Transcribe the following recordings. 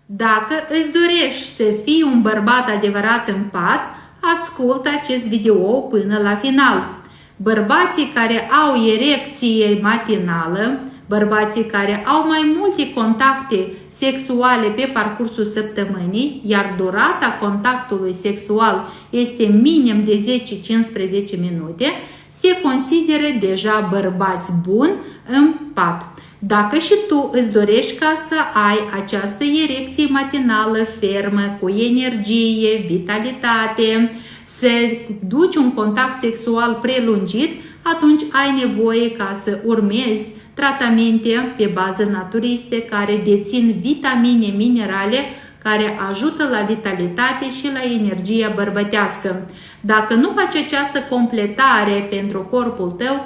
Dacă îți dorești să fii un bărbat adevărat în pat, ascultă acest video până la final. Bărbații care au erecție matinală, bărbații care au mai multe contacte sexuale pe parcursul săptămânii, iar durata contactului sexual este minim de 10-15 minute, se consideră deja bărbați buni în pat. Dacă și tu îți dorești ca să ai această erecție matinală fermă, cu energie, vitalitate, să duci un contact sexual prelungit, atunci ai nevoie ca să urmezi tratamente pe bază naturiste care dețin vitamine, minerale, care ajută la vitalitate și la energia bărbătească. Dacă nu faci această completare pentru corpul tău,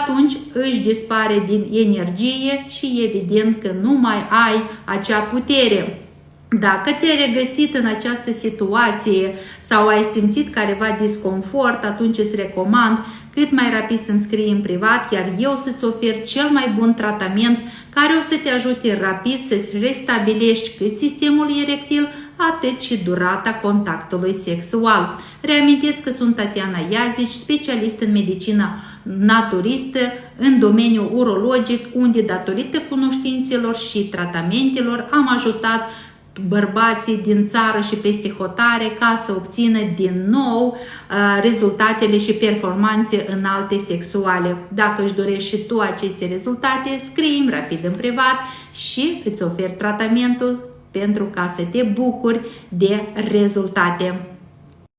atunci își dispare din energie și evident că nu mai ai acea putere. Dacă te-ai regăsit în această situație sau ai simțit careva disconfort, atunci îți recomand cât mai rapid să-mi scrii în privat, iar eu să-ți ofer cel mai bun tratament care o să te ajute rapid să-ți restabilești cât sistemul erectil, atât și durata contactului sexual. Reamintesc că sunt Tatiana Iazici, specialist în medicină naturistă în domeniul urologic, unde datorită cunoștințelor și tratamentelor am ajutat bărbații din țară și peste hotare ca să obțină din nou rezultatele și performanțe înalte sexuale. Dacă își dorești și tu aceste rezultate, scrie-mi rapid în privat și îți ofer tratamentul pentru ca să te bucuri de rezultate.